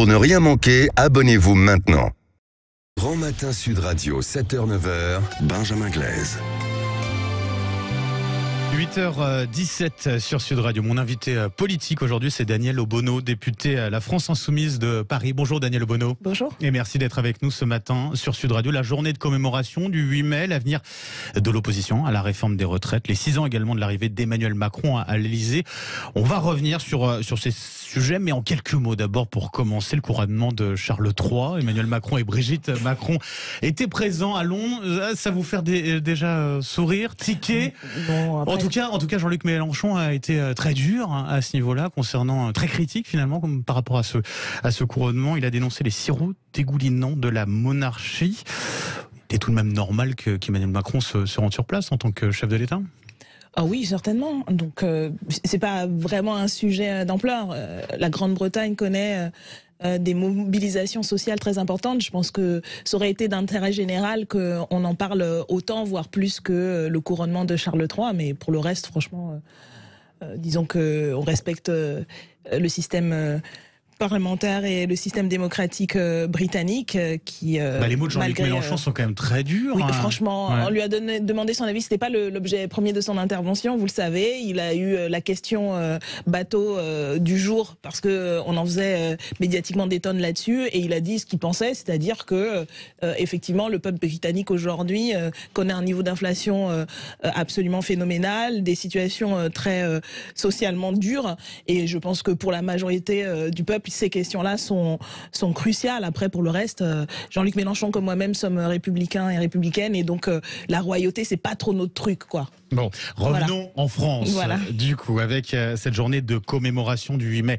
Pour ne rien manquer, abonnez-vous maintenant. Grand Matin Sud Radio, 7h-9h, Benjamin Glaise. 8h17 sur Sud Radio. Mon invité politique aujourd'hui, c'est Daniel Obono, député à la France Insoumise de Paris. Bonjour Daniel Obono. Bonjour. Et merci d'être avec nous ce matin sur Sud Radio. La journée de commémoration du 8 mai, l'avenir de l'opposition à la réforme des retraites, les 6 ans également de l'arrivée d'Emmanuel Macron à l'Élysée. On va revenir sur ces sujets, mais en quelques mots d'abord pour commencer, le couronnement de Charles III. Emmanuel Macron et Brigitte Macron étaient présents à Londres. Ça vous fait déjà sourire, tiquer? Bon, après... En tout cas, Jean-Luc Mélenchon a été très dur à ce niveau-là, très critique finalement par rapport à ce couronnement. Il a dénoncé les sirops dégoulinants de la monarchie. Il est tout de même normal qu'Emmanuel Macron se rende sur place en tant que chef de l'État. Ah oui, certainement. Donc, c'est pas vraiment un sujet d'ampleur. La Grande-Bretagne connaît des mobilisations sociales très importantes. Je pense que ça aurait été d'intérêt général qu'on en parle autant, voire plus que le couronnement de Charles III. Mais pour le reste, franchement, disons qu'on respecte le système parlementaire et le système démocratique britannique qui les mots de Jean-Luc Mélenchon sont quand même très durs. Oui, franchement, ouais. On lui a demandé son avis. C'était pas l'objet premier de son intervention, vous le savez. Il a eu la question bateau du jour parce que on en faisait médiatiquement des tonnes là-dessus, et il a dit ce qu'il pensait, c'est-à-dire que effectivement le peuple britannique aujourd'hui connaît un niveau d'inflation absolument phénoménal, des situations très socialement dures, et je pense que pour la majorité du peuple, ces questions-là sont cruciales. Après, pour le reste, Jean-Luc Mélenchon comme moi-même sommes républicains et républicaines, et donc la royauté, c'est pas trop notre truc, quoi. Bon, revenons en France, du coup, avec cette journée de commémoration du 8 mai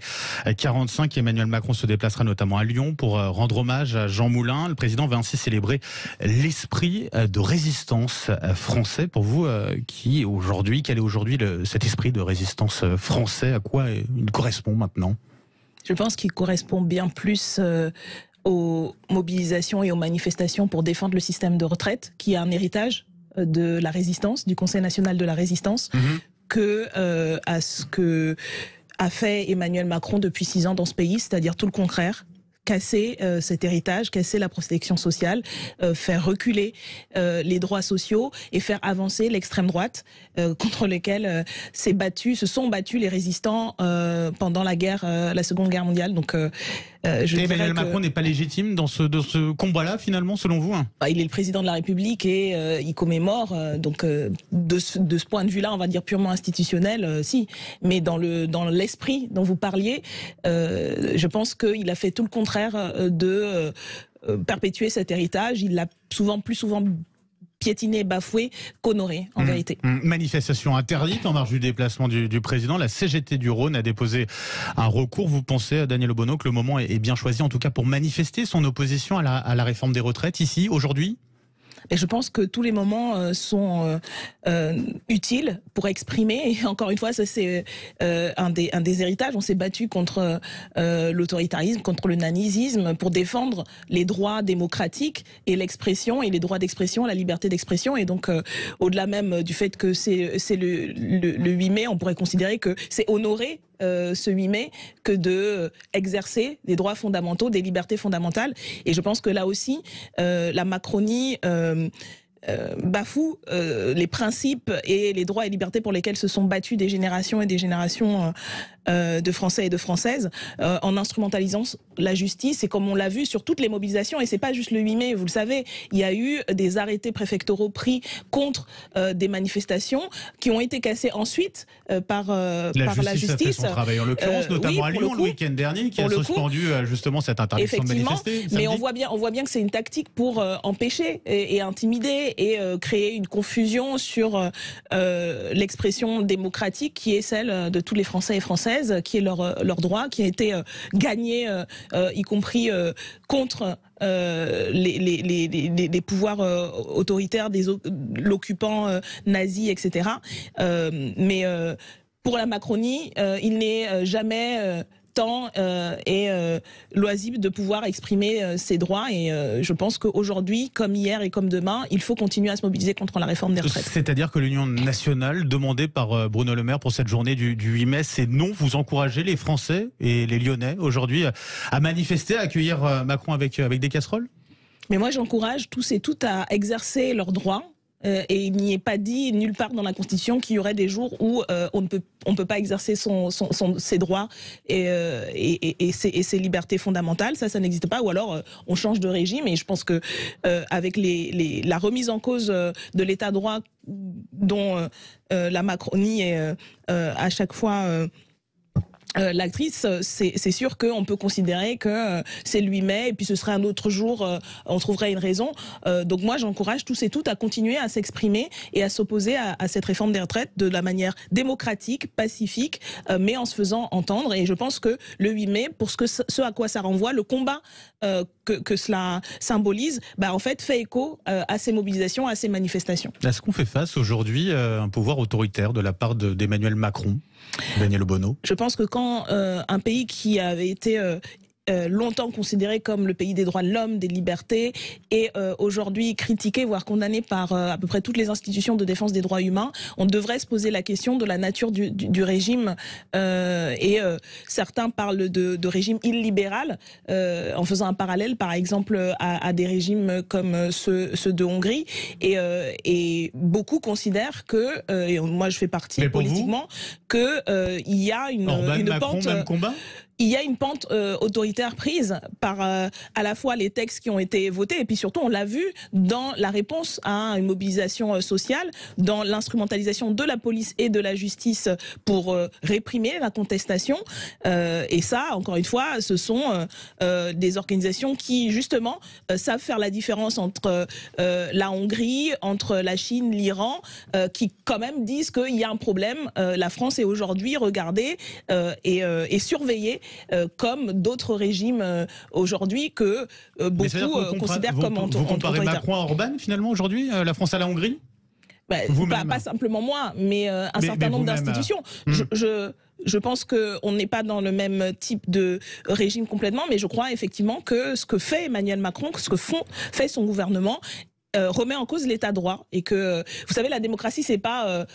45. Emmanuel Macron se déplacera notamment à Lyon pour rendre hommage à Jean Moulin. Le président va ainsi célébrer l'esprit de résistance français. Pour vous, quel est aujourd'hui cet esprit de résistance français? À quoi il correspond maintenant? Je pense qu'il correspond bien plus aux mobilisations et aux manifestations pour défendre le système de retraite, qui est un héritage de la résistance, du Conseil national de la résistance, que à ce que a fait Emmanuel Macron depuis 6 ans dans ce pays, c'est-à-dire tout le contraire. Casser cet héritage, casser la protection sociale, faire reculer les droits sociaux et faire avancer l'extrême droite contre lesquels se sont battus les résistants pendant la Seconde Guerre mondiale. Donc, Emmanuel Macron n'est pas légitime dans ce combat-là, finalement, selon vous? Il est le président de la République et il commémore. Donc, de ce point de vue-là, on va dire purement institutionnel, si. Mais dans l'esprit dont vous parliez, je pense qu'il a fait tout le contraire de perpétuer cet héritage. Il l'a plus souvent piétiné, bafoué qu'honoré, en vérité. Manifestation interdite en marge du déplacement du président. La CGT du Rhône a déposé un recours. Vous pensez, Daniel Obono, que le moment est bien choisi, en tout cas pour manifester son opposition à la réforme des retraites, ici, aujourd'hui? Et je pense que tous les moments sont utiles pour exprimer. Et encore une fois, ça c'est un des héritages. On s'est battu contre l'autoritarisme, contre le nazisme, pour défendre les droits démocratiques et l'expression, et les droits d'expression, la liberté d'expression. Et donc, au-delà même du fait que c'est le 8 mai, on pourrait considérer que c'est honorer ce 8 mai que de exercer des droits fondamentaux, des libertés fondamentales. Et je pense que là aussi, la Macronie bafoue les principes et les droits et libertés pour lesquels se sont battus des générations et des générations de Français et de Françaises, en instrumentalisant la justice. Et comme on l'a vu sur toutes les mobilisations, et c'est pas juste le 8 mai, vous le savez, il y a eu des arrêtés préfectoraux pris contre des manifestations qui ont été cassés ensuite par la justice. A fait son travail, en l'occurrence, notamment à Lyon, le week-end dernier, qui a suspendu justement cette interdiction de manifester. Mais on voit bien que c'est une tactique pour empêcher et intimider et créer une confusion sur l'expression démocratique qui est celle de tous les Français et Françaises, qui est leur droit, qui a été gagné, y compris contre les pouvoirs autoritaires des l'occupant nazi, etc. Mais pour la Macronie, il n'est jamais temps et loisible de pouvoir exprimer ses droits. Et je pense qu'aujourd'hui, comme hier et comme demain, il faut continuer à se mobiliser contre la réforme des retraites. C'est-à-dire que l'Union nationale, demandée par Bruno Le Maire pour cette journée du 8 mai, c'est non, vous encouragez les Français et les Lyonnais aujourd'hui à manifester, à accueillir Macron avec des casseroles? Mais moi, j'encourage tous et toutes à exercer leurs droits. Et il n'y est pas dit nulle part dans la Constitution qu'il y aurait des jours où on ne peut pas exercer ses droits et ses libertés fondamentales. Ça n'existe pas. Ou alors on change de régime. Et je pense que avec la remise en cause de l'état de droit dont la Macronie est à chaque fois l'actrice, c'est sûr qu'on peut considérer que c'est le 8 mai et puis ce serait un autre jour, on trouverait une raison. Donc moi j'encourage tous et toutes à continuer à s'exprimer et à s'opposer à cette réforme des retraites de la manière démocratique, pacifique, mais en se faisant entendre. Et je pense que le 8 mai, pour ce à quoi ça renvoie, le combat que cela symbolise, en fait fait écho à ces mobilisations, à ces manifestations. Est-ce qu'on fait face aujourd'hui à un pouvoir autoritaire de la part d'Emmanuel Macron, Daniel Obono? Je pense que quand un pays qui avait été longtemps considéré comme le pays des droits de l'homme, des libertés, et aujourd'hui critiqué, voire condamné par à peu près toutes les institutions de défense des droits humains, on devrait se poser la question de la nature du régime. Certains parlent de régime illibéral, en faisant un parallèle, par exemple, à des régimes comme ceux de Hongrie. Et beaucoup considèrent que, et moi je fais partie politiquement, qu'il y a une Macron, pente... même combat. Il y a une pente autoritaire prise par à la fois les textes qui ont été votés et puis surtout on l'a vu dans la réponse à une mobilisation sociale, dans l'instrumentalisation de la police et de la justice pour réprimer la contestation. Et ça, encore une fois, ce sont des organisations qui justement savent faire la différence entre la Hongrie, entre la Chine, l'Iran, qui quand même disent qu'il y a un problème. La France est aujourd'hui regardée et surveillée comme d'autres régimes aujourd'hui que beaucoup considèrent comme autoritaires. Vous comparez Macron à Orban finalement aujourd'hui, la France à la Hongrie? Pas simplement moi, mais un certain nombre d'institutions. Je pense qu'on n'est pas dans le même type de régime complètement, mais je crois effectivement que ce que fait Emmanuel Macron, ce que fait son gouvernement, remet en cause l'état de droit et que vous savez la démocratie c'est pas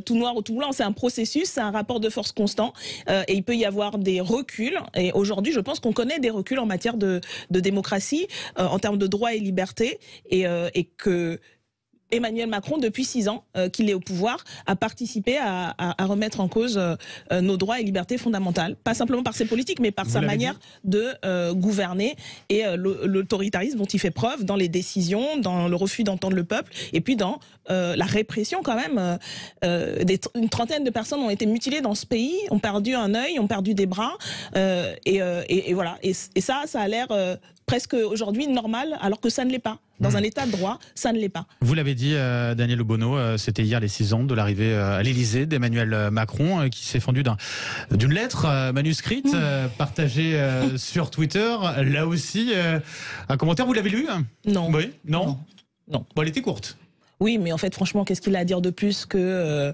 tout noir ou tout blanc, c'est un processus, c'est un rapport de force constant et il peut y avoir des reculs et aujourd'hui je pense qu'on connaît des reculs en matière de démocratie en termes de droits et libertés et que Emmanuel Macron, depuis 6 ans qu'il est au pouvoir, a participé à remettre en cause nos droits et libertés fondamentales. Pas simplement par ses politiques, mais par sa manière de gouverner et l'autoritarisme dont il fait preuve dans les décisions, dans le refus d'entendre le peuple, et puis dans la répression quand même. Une trentaine de personnes ont été mutilées dans ce pays, ont perdu un œil, ont perdu des bras, et voilà. Et ça a l'air presque aujourd'hui normal, alors que ça ne l'est pas. Dans un état de droit, ça ne l'est pas. Vous l'avez dit, Daniel Obono, c'était hier les 6 ans de l'arrivée à l'Élysée d'Emmanuel Macron, qui s'est fendu d'une lettre manuscrite partagée sur Twitter. Là aussi, un commentaire, vous l'avez lu? Non. Oui. Non. Bon, elle était courte. Oui, mais en fait, franchement, qu'est-ce qu'il a à dire de plus que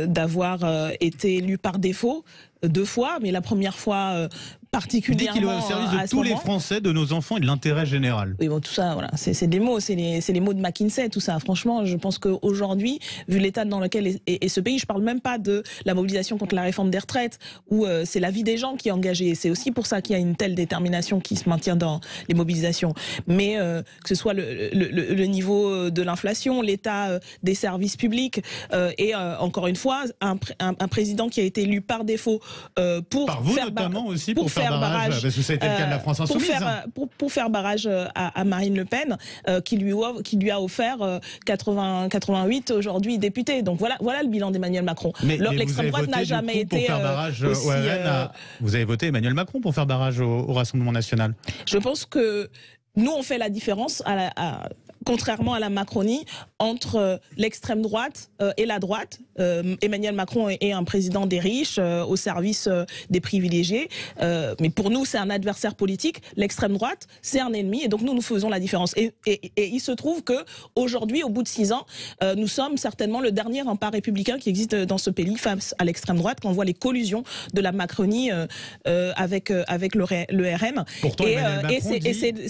d'avoir été élu par défaut 2 fois, mais la première fois particulièrement. Il dit qu'il est au service de tous les Français, de nos enfants et de l'intérêt général. Oui, bon, tout ça, voilà, c'est des mots, c'est les mots de McKinsey, tout ça. Franchement, je pense qu'aujourd'hui, vu l'état dans lequel est ce pays, je parle même pas de la mobilisation contre la réforme des retraites, où c'est la vie des gens qui est engagée. C'est aussi pour ça qu'il y a une telle détermination qui se maintient dans les mobilisations. Mais que ce soit le niveau de l'inflation, l'état des services publics, et encore une fois, un président qui a été élu par défaut pour par vous faire notamment aussi pour faire barrage, parce que ça a été le cas de la France insoumise. Pour faire barrage à Marine Le Pen, qui lui a offert 88 aujourd'hui députés. Donc voilà le bilan d'Emmanuel Macron. L'extrême droite n'a jamais été aussi... Vous avez voté Emmanuel Macron pour faire barrage au Rassemblement national. Je pense que nous, on fait la différence, contrairement à la Macronie, entre l'extrême droite et la droite. Emmanuel Macron est un président des riches, au service des privilégiés. Mais pour nous, c'est un adversaire politique. L'extrême droite, c'est un ennemi. Et donc nous faisons la différence. Et il se trouve que aujourd'hui, au bout de 6 ans, nous sommes certainement le dernier rempart républicain qui existe dans ce pays face à l'extrême droite, quand on voit les collusions de la Macronie avec le RN. Pourtant,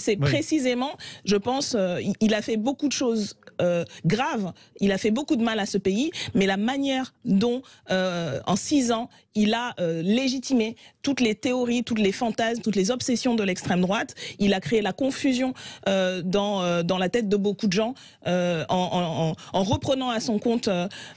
c'est précisément, je pense, il a fait beaucoup de choses graves, il a fait beaucoup de mal à ce pays, mais la manière dont, en 6 ans, il a légitimé toutes les théories, toutes les fantasmes, toutes les obsessions de l'extrême droite. Il a créé la confusion dans la tête de beaucoup de gens en reprenant à son compte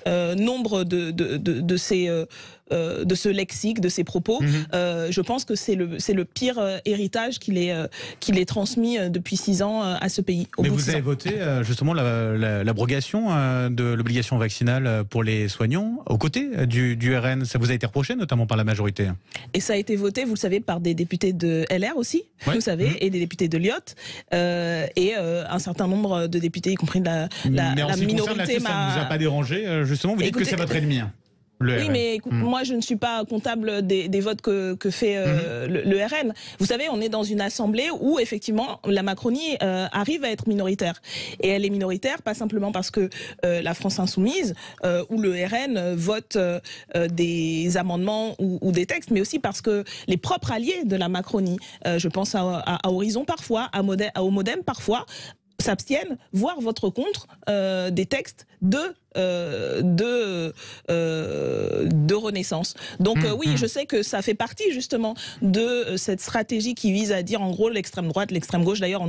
nombre de ce lexique, de ces propos. Je pense que c'est le pire héritage qu'il ait transmis depuis 6 ans à ce pays. Mais vous avez voté justement l'abrogation de l'obligation vaccinale pour les soignants aux côtés du RN. Ça vous a été reproché notamment par la majorité. Et ça a été voté, vous le savez, par des députés de LR aussi, vous savez, et des députés de Lyotte, et un certain nombre de députés, y compris de la minorité. Ça ne vous a pas dérangé, justement, vous dites que c'est votre ennemi. Oui, mais moi, je ne suis pas comptable des votes que fait le RN. Vous savez, on est dans une assemblée où, effectivement, la Macronie arrive à être minoritaire. Et elle est minoritaire, pas simplement parce que la France Insoumise ou le RN vote des amendements ou des textes, mais aussi parce que les propres alliés de la Macronie, je pense à Horizon parfois, au Modem parfois, s'abstiennent, voire votent contre des textes de Renaissance. Donc oui, je sais que ça fait partie justement de cette stratégie qui vise à dire en gros l'extrême droite, l'extrême gauche. D'ailleurs,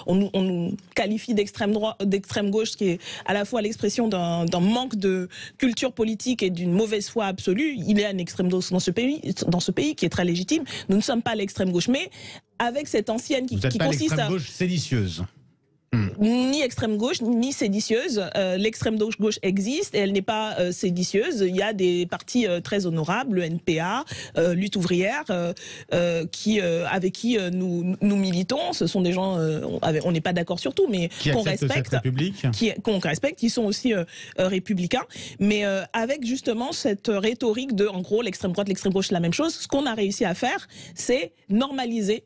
on nous qualifie d'extrême gauche, ce qui est à la fois l'expression d'un manque de culture politique et d'une mauvaise foi absolue. Il y a une extrême gauche dans ce pays qui est très légitime. Nous ne sommes pas l'extrême gauche, mais avec cette ancienne qui consiste l'extrême gauche séditieuse. Ni extrême gauche, ni séditieuse. L'extrême gauche existe et elle n'est pas séditieuse. Il y a des partis très honorables, le NPA, Lutte ouvrière, avec qui nous militons. Ce sont des gens, on n'est pas d'accord sur tout, mais qu'on respecte, qui sont aussi républicains. Mais avec justement cette rhétorique de, en gros, l'extrême droite, l'extrême gauche, c'est la même chose. Ce qu'on a réussi à faire, c'est normaliser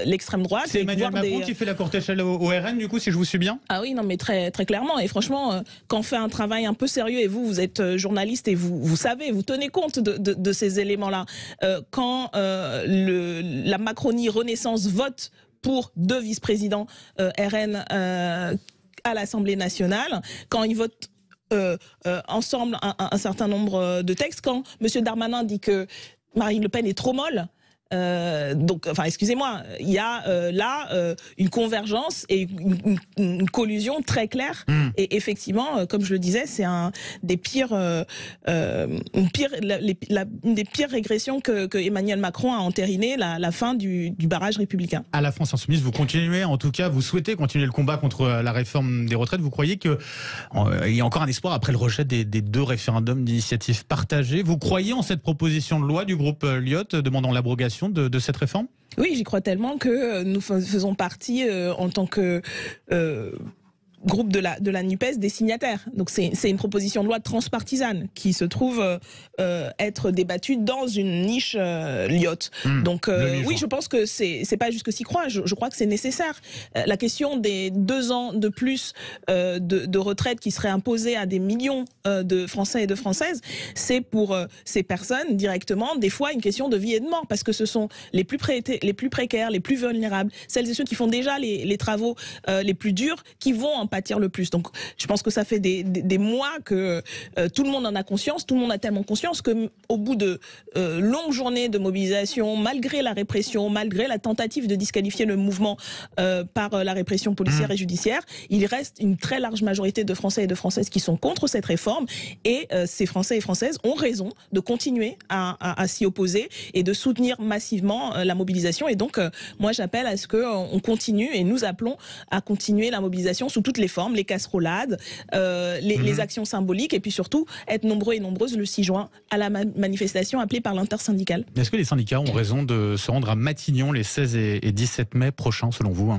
l'extrême droite. C'est Emmanuel Macron qui fait la courte échelle au RN, du coup, si je vous suis bien? Ah oui, non, mais très, très clairement. Et franchement, quand on fait un travail un peu sérieux, et vous êtes journaliste et vous savez, vous tenez compte de ces éléments-là, quand la Macronie Renaissance vote pour 2 vice-présidents RN à l'Assemblée nationale, quand ils votent ensemble un certain nombre de textes, quand M. Darmanin dit que Marine Le Pen est trop molle, donc, enfin, excusez-moi, il y a là une convergence et une collusion très claire. Et effectivement, comme je le disais, c'est une des pires régressions que Emmanuel Macron a entériné, la fin du barrage républicain. À la France Insoumise, vous continuez, en tout cas, vous souhaitez continuer le combat contre la réforme des retraites. Vous croyez qu'il y a encore un espoir après le rejet des 2 référendums d'initiative partagée. Vous croyez en cette proposition de loi du groupe Lyotte demandant l'abrogation de cette réforme? Oui, j'y crois tellement que nous faisons partie en tant que groupe de la NUPES des signataires. Donc c'est une proposition de loi transpartisane qui se trouve être débattue dans une niche Lyotte. Donc oui, je pense que c'est pas juste que s'y croire, je crois que c'est nécessaire. La question des 2 ans de plus de retraite qui serait imposée à des millions de Français et de Françaises, c'est pour ces personnes directement des fois une question de vie et de mort, parce que ce sont les plus précaires, les plus vulnérables, celles et ceux qui font déjà les travaux les plus durs, qui vont en pâtir le plus. Donc je pense que ça fait des mois que tout le monde en a conscience, tout le monde a tellement conscience que au bout de longues journées de mobilisation, malgré la répression, malgré la tentative de disqualifier le mouvement par la répression policière et judiciaire, il reste une très large majorité de Français et de Françaises qui sont contre cette réforme, et ces Français et Françaises ont raison de continuer à s'y opposer et de soutenir massivement la mobilisation. Et donc moi j'appelle à ce qu'on continue, et nous appelons à continuer la mobilisation sous toutes les formes, les casserolades, les actions symboliques, et puis surtout être nombreux et nombreuses le 6 juin à la manifestation appelée par l'intersyndicale. Est-ce que les syndicats ont raison de se rendre à Matignon les 16 et 17 mai prochains, selon vous?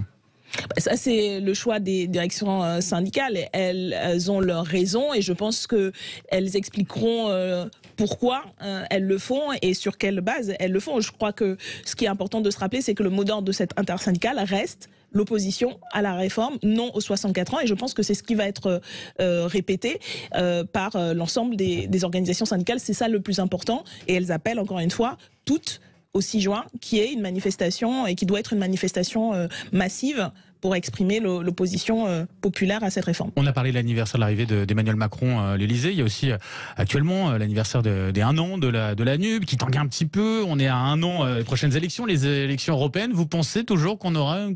Ça, c'est le choix des directions syndicales. Elles ont leurs raisons et je pense qu'elles expliqueront pourquoi elles le font et sur quelle base elles le font. Je crois que ce qui est important de se rappeler, c'est que le mot d'ordre de cette intersyndicale reste l'opposition à la réforme, non aux 64 ans. Et je pense que c'est ce qui va être répété par l'ensemble des organisations syndicales. C'est ça le plus important. Et elles appellent encore une fois toutes au 6 juin, qui est une manifestation et qui doit être une manifestation massive pour exprimer l'opposition populaire à cette réforme. On a parlé de l'anniversaire de l'arrivée d'Emmanuel Macron à l'Elysée. Il y a aussi actuellement l'anniversaire des 1 an de la NUP qui tangue un petit peu. On est à 1 an des prochaines élections, les élections européennes. Vous pensez toujours qu'on aura une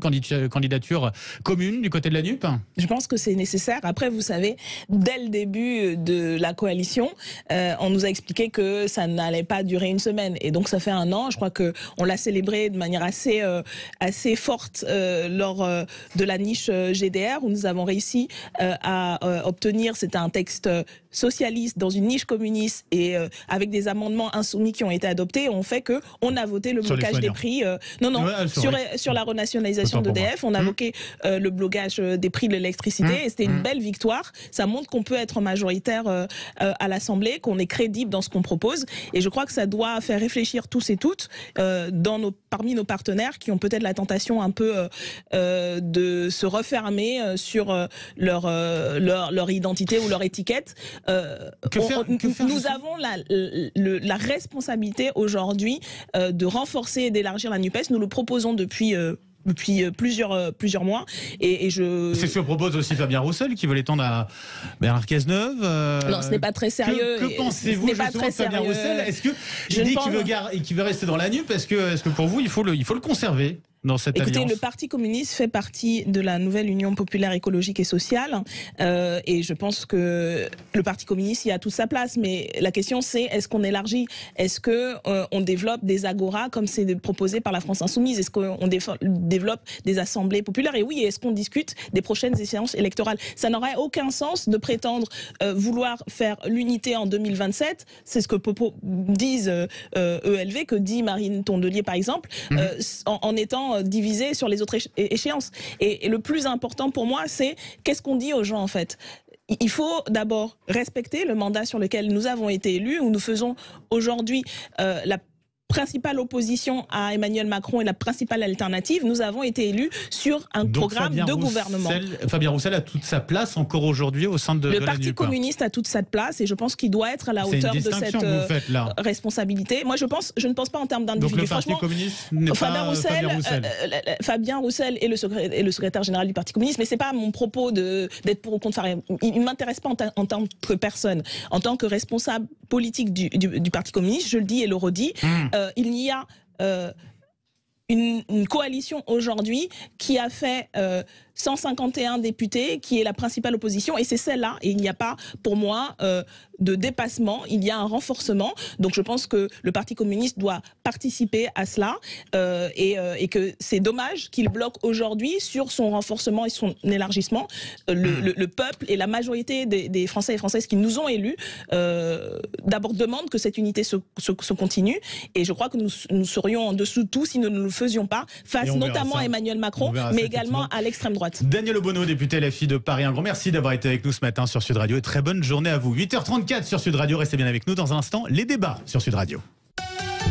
candidature commune du côté de la NUP? Je pense que c'est nécessaire. Après, vous savez, dès le début de la coalition, on nous a expliqué que ça n'allait pas durer une semaine. Et donc ça fait 1 an. Je crois qu'on l'a célébré de manière assez forte lors de la niche GDR, où nous avons réussi à obtenir, c'était un texte socialiste dans une niche communiste et avec des amendements insoumis qui ont été adoptés, ont fait qu'on a voté le blocage des prix. Sur la renationalisation d'EDF, on a voté le blocage des prix de l'électricité et c'était une belle victoire. Ça montre qu'on peut être majoritaire à l'Assemblée, qu'on est crédible dans ce qu'on propose et je crois que ça doit faire réfléchir tous et toutes parmi nos partenaires qui ont peut-être la tentation un peu de se refermer sur leur identité ou leur étiquette. Nous avons la responsabilité aujourd'hui de renforcer et d'élargir la NUPES. Nous le proposons depuis plusieurs mois. C'est ce que propose aussi Fabien Roussel, qui veut l'étendre à Bernard Cazeneuve. Non, ce n'est pas très sérieux. Que pensez-vous justement de Fabien Roussel? Est-ce qu'il dit qu'il veut rester dans la NUP? Est-ce que pour vous, il faut le conserver dans cette alliance? Écoutez, le Parti communiste fait partie de la nouvelle Union populaire écologique et sociale et je pense que le Parti communiste y a toute sa place, mais la question c'est est-ce qu'on élargit, est-ce qu'on développe des agoras comme c'est proposé par la France Insoumise, est-ce qu'on développe des assemblées populaires, et oui, est-ce qu'on discute des prochaines échéances électorales? Ça n'aurait aucun sens de prétendre vouloir faire l'unité en 2027, c'est ce que disent ELV, que dit Marine Tondelier par exemple, en étant divisé sur les autres échéances. Et le plus important pour moi, c'est qu'est-ce qu'on dit aux gens en fait. Il faut d'abord respecter le mandat sur lequel nous avons été élus, où nous faisons aujourd'hui la principale opposition à Emmanuel Macron et la principale alternative. Nous avons été élus sur un programme de gouvernement. Fabien Roussel a toute sa place encore aujourd'hui au sein de la NUP. Le Parti communiste a toute sa place et je pense qu'il doit être à la hauteur de cette responsabilité. Moi, je ne pense pas en termes d'individu. Donc le Parti communiste n'est pas Fabien Roussel. Fabien Roussel est le secrétaire général du Parti communiste, mais c'est pas mon propos d'être pour ou contre. Il ne m'intéresse pas en tant que personne. En tant que responsable politique du Parti communiste, je le dis et le redis, il y a une coalition aujourd'hui qui a fait 151 députés, qui est la principale opposition, et c'est celle-là, et il n'y a pas pour moi de dépassement, il y a un renforcement, donc je pense que le Parti communiste doit participer à cela, et que c'est dommage qu'il bloque aujourd'hui sur son renforcement et son élargissement. Le peuple et la majorité des Français et Françaises qui nous ont élus d'abord demandent que cette unité se continue, et je crois que nous serions en dessous de tout si nous ne le faisions pas, face notamment à Emmanuel Macron, mais également à l'extrême droite. Daniel Obono, député LFI de Paris, un grand merci d'avoir été avec nous ce matin sur Sud Radio et très bonne journée à vous. 8h34 sur Sud Radio, restez bien avec nous. Dans un instant, les débats sur Sud Radio.